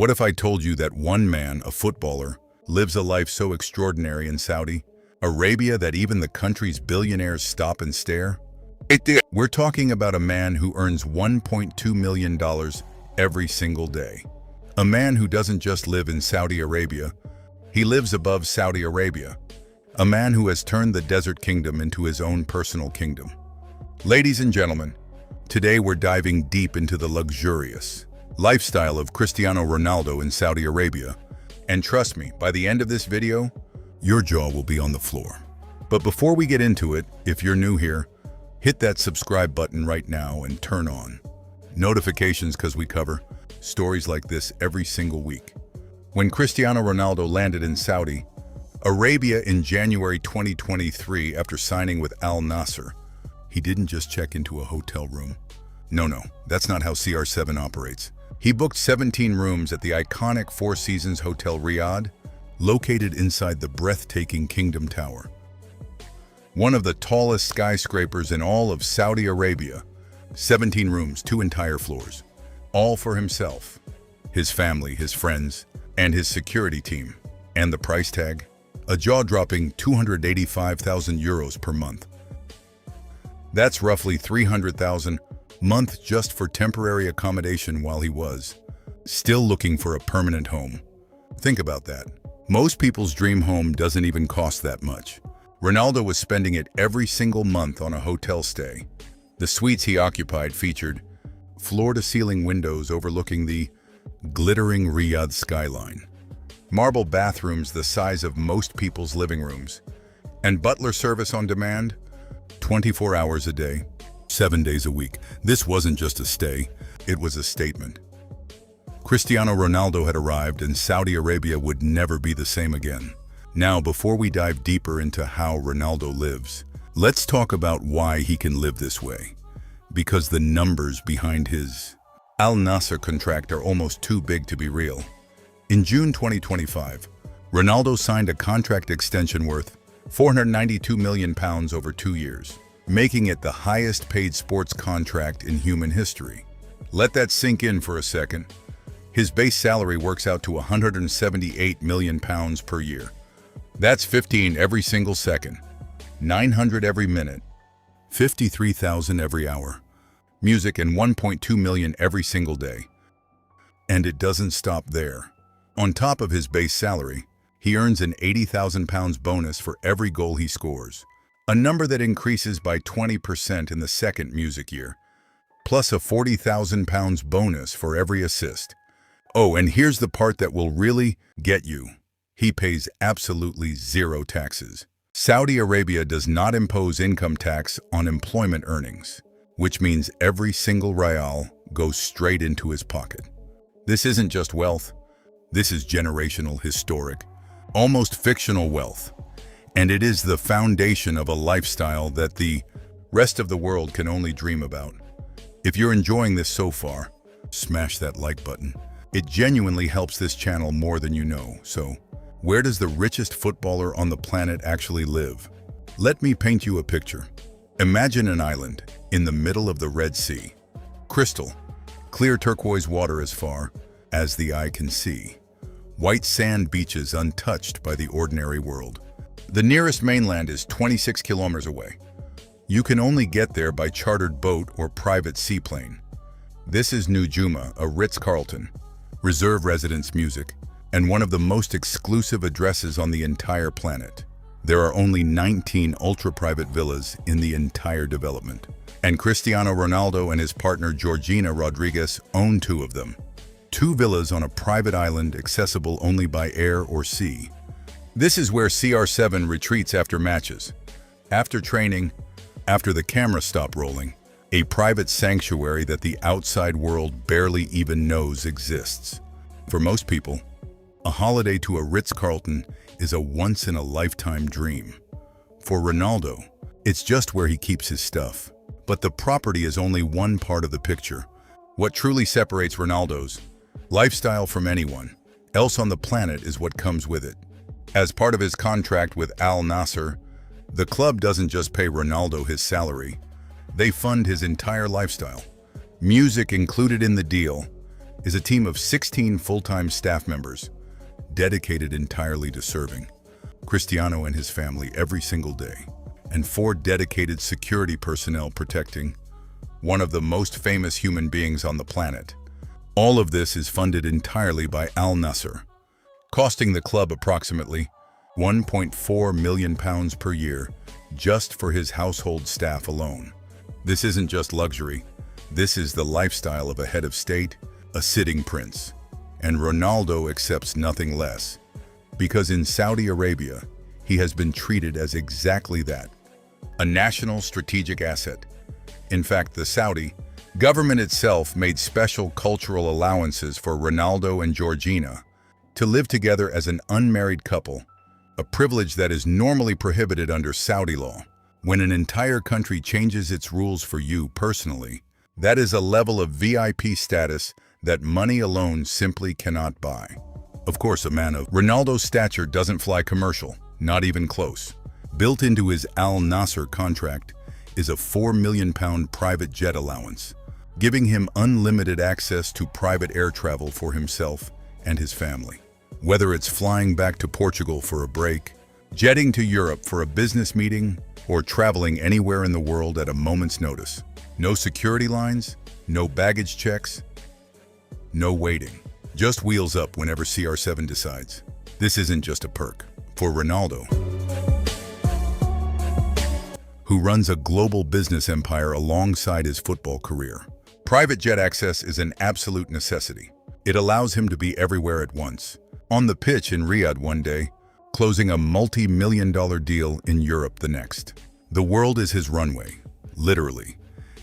What if I told you that one man, a footballer, lives a life so extraordinary in Saudi Arabia that even the country's billionaires stop and stare? We're talking about a man who earns $1.2 million every single day. A man who doesn't just live in Saudi Arabia, he lives above Saudi Arabia. A man who has turned the desert kingdom into his own personal kingdom. Ladies and gentlemen, today we're diving deep into the luxurious lifestyle of Cristiano Ronaldo in Saudi Arabia. And trust me, by the end of this video, your jaw will be on the floor. But before we get into it, if you're new here, hit that subscribe button right now and turn on notifications because we cover stories like this every single week. When Cristiano Ronaldo landed in Saudi Arabia in January 2023 after signing with Al Nassr, he didn't just check into a hotel room. No, that's not how CR7 operates. He booked 17 rooms at the iconic Four Seasons Hotel Riyadh, located inside the breathtaking Kingdom Tower. One of the tallest skyscrapers in all of Saudi Arabia. 17 rooms, 2 entire floors. All for himself, his family, his friends, and his security team. And the price tag? A jaw-dropping 285,000 euros per month. That's roughly 300,000 month just for temporary accommodation while he was still looking for a permanent home. Think about that. Most people's dream home doesn't even cost that much. Ronaldo was spending it every single month on a hotel stay. The suites he occupied featured floor-to-ceiling windows overlooking the glittering Riyadh skyline, marble bathrooms the size of most people's living rooms, and butler service on demand 24 hours a day, 7 days a week. This wasn't just a stay, it was a statement. Cristiano Ronaldo had arrived and Saudi Arabia would never be the same again. Now, before we dive deeper into how Ronaldo lives, let's talk about why he can live this way. Because the numbers behind his Al Nassr contract are almost too big to be real. In June 2025, Ronaldo signed a contract extension worth £492 million over 2 years, making it the highest paid sports contract in human history. Let that sink in for a second. His base salary works out to £178 million per year. That's 15 every single second, 900 every minute, 53,000 every hour, music and 1.2 million every single day. And it doesn't stop there. On top of his base salary, he earns an £80,000 bonus for every goal he scores, a number that increases by 20% in the second music year, plus a £40,000 bonus for every assist. Oh, and here's the part that will really get you. He pays absolutely zero taxes. Saudi Arabia does not impose income tax on employment earnings, which means every single rial goes straight into his pocket. This isn't just wealth. This is generational, historic, almost fictional wealth. And it is the foundation of a lifestyle that the rest of the world can only dream about. If you're enjoying this so far, smash that like button. It genuinely helps this channel more than you know. So, where does the richest footballer on the planet actually live? Let me paint you a picture. Imagine an island in the middle of the Red Sea. Crystal, clear turquoise water as far as the eye can see. White sand beaches untouched by the ordinary world. The nearest mainland is 26 kilometers away. You can only get there by chartered boat or private seaplane. This is New Juma, a Ritz-Carlton, reserve residence music, and one of the most exclusive addresses on the entire planet. There are only 19 ultra-private villas in the entire development, and Cristiano Ronaldo and his partner Georgina Rodriguez own 2 of them. 2 villas on a private island accessible only by air or sea. This is where CR7 retreats after matches, after training, after the camera stop rolling, a private sanctuary that the outside world barely even knows exists. For most people, a holiday to a Ritz-Carlton is a once-in-a-lifetime dream. For Ronaldo, it's just where he keeps his stuff. But the property is only one part of the picture. What truly separates Ronaldo's lifestyle from anyone else on the planet is what comes with it. As part of his contract with Al Nassr, the club doesn't just pay Ronaldo his salary, they fund his entire lifestyle. Music included in the deal, is a team of 16 full-time staff members, dedicated entirely to serving Cristiano and his family every single day, and 4 dedicated security personnel protecting one of the most famous human beings on the planet. All of this is funded entirely by Al Nassr, costing the club approximately £1.4 million per year just for his household staff alone. This isn't just luxury. This is the lifestyle of a head of state, a sitting prince. And Ronaldo accepts nothing less, because in Saudi Arabia, he has been treated as exactly that, a national strategic asset. In fact, the Saudi government itself made special cultural allowances for Ronaldo and Georgina to live together as an unmarried couple, a privilege that is normally prohibited under Saudi law. When an entire country changes its rules for you personally, that is a level of VIP status that money alone simply cannot buy. Of course, a man of Ronaldo's stature doesn't fly commercial, not even close. Built into his Al Nassr contract is a £4 million private jet allowance, giving him unlimited access to private air travel for himself and his family. Whether it's flying back to Portugal for a break, jetting to Europe for a business meeting, or traveling anywhere in the world at a moment's notice. No security lines, no baggage checks, no waiting. Just wheels up whenever CR7 decides. This isn't just a perk. For Ronaldo, who runs a global business empire alongside his football career, private jet access is an absolute necessity. It allows him to be everywhere at once. On the pitch in Riyadh one day, closing a multi-million-dollar deal in Europe the next. The world is his runway, literally.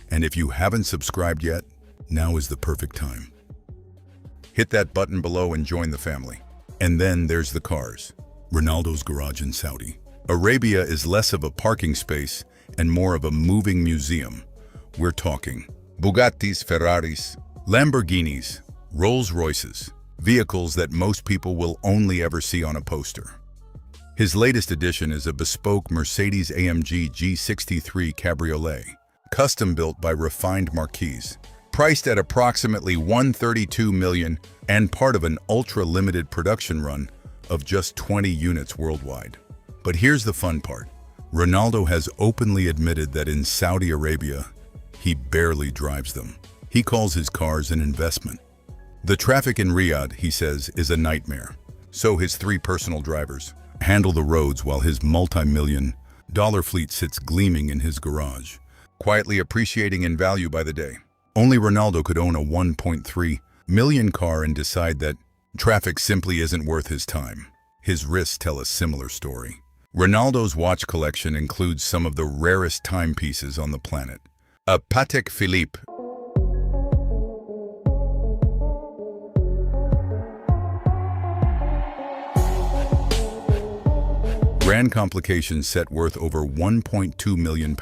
And if you haven't subscribed yet, now is the perfect time. Hit that button below and join the family. And then there's the cars. Ronaldo's garage in Saudi Arabia is less of a parking space and more of a moving museum. We're talking Bugattis, Ferraris, Lamborghinis, Rolls-Royces, vehicles that most people will only ever see on a poster. His latest addition is a bespoke Mercedes-AMG G63 Cabriolet, custom-built by Refined Marquise, priced at approximately $132 million and part of an ultra-limited production run of just 20 units worldwide. But here's the fun part. Ronaldo has openly admitted that in Saudi Arabia, he barely drives them. He calls his cars an investment. The traffic in Riyadh, he says, is a nightmare. So his 3 personal drivers handle the roads while his multi-million-dollar fleet sits gleaming in his garage, quietly appreciating in value by the day. Only Ronaldo could own a 1.3 million car and decide that traffic simply isn't worth his time. His wrists tell a similar story. Ronaldo's watch collection includes some of the rarest timepieces on the planet. A Patek Philippe Grand Complication set worth over £1.2 million.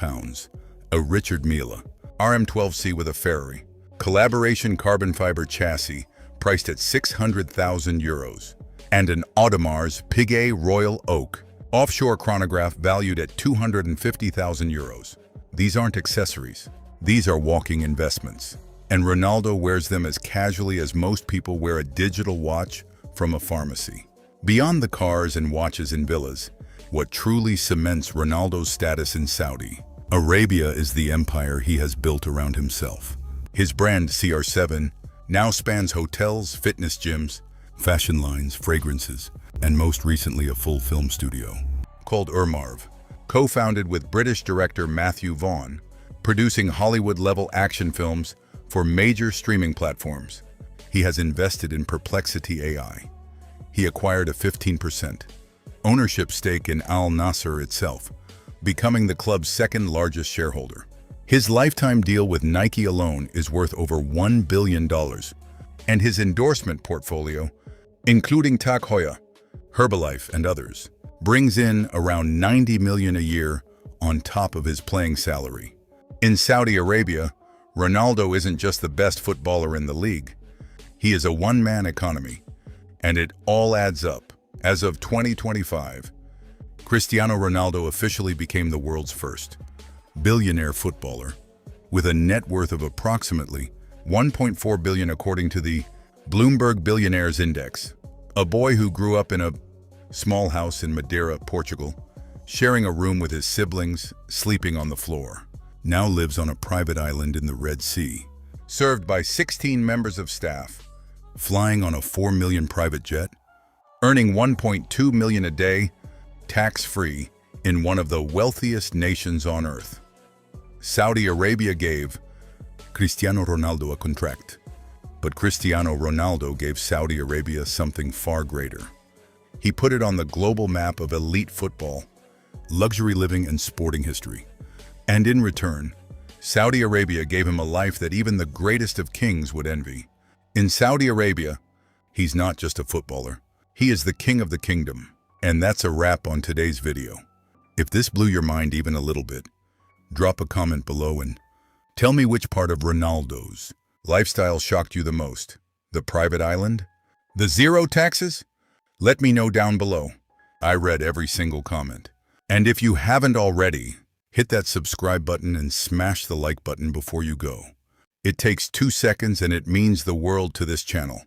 A Richard Mille RM12C with a Ferrari. Collaboration carbon fiber chassis priced at €600,000. And an Audemars Piguet Royal Oak offshore chronograph valued at €250,000. These aren't accessories. These are walking investments. And Ronaldo wears them as casually as most people wear a digital watch from a pharmacy. Beyond the cars and watches and villas, what truly cements Ronaldo's status in Saudi Arabia is the empire he has built around himself. His brand, CR7, now spans hotels, fitness gyms, fashion lines, fragrances, and most recently a full film studio called Marv, co-founded with British director Matthew Vaughn, producing Hollywood-level action films for major streaming platforms. He has invested in Perplexity AI. He acquired a 15% ownership stake in Al Nassr itself, becoming the club's second largest shareholder. His lifetime deal with Nike alone is worth over $1 billion, and his endorsement portfolio, including Tag Heuer, Herbalife, and others, brings in around $90 million a year on top of his playing salary. In Saudi Arabia, Ronaldo isn't just the best footballer in the league. He is a one-man economy, and it all adds up. As of 2025, Cristiano Ronaldo officially became the world's first billionaire footballer, with a net worth of approximately $1.4 billion according to the Bloomberg Billionaires Index. A boy who grew up in a small house in Madeira, Portugal, sharing a room with his siblings, sleeping on the floor, now lives on a private island in the Red Sea, served by 16 members of staff, flying on a 4 million private jet, earning 1.2 million a day, tax-free, in one of the wealthiest nations on earth. Saudi Arabia gave Cristiano Ronaldo a contract. But Cristiano Ronaldo gave Saudi Arabia something far greater. He put it on the global map of elite football, luxury living, and sporting history. And in return, Saudi Arabia gave him a life that even the greatest of kings would envy. In Saudi Arabia, he's not just a footballer. He is the king of the kingdom. And that's a wrap on today's video. If this blew your mind even a little bit, drop a comment below and tell me which part of Ronaldo's lifestyle shocked you the most. The private island? The zero taxes? Let me know down below. I read every single comment. And if you haven't already, hit that subscribe button and smash the like button before you go. It takes 2 seconds and it means the world to this channel.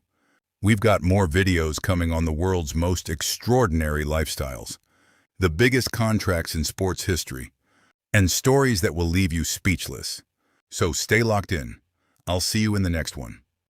We've got more videos coming on the world's most extraordinary lifestyles, the biggest contracts in sports history, and stories that will leave you speechless. So stay locked in. I'll see you in the next one.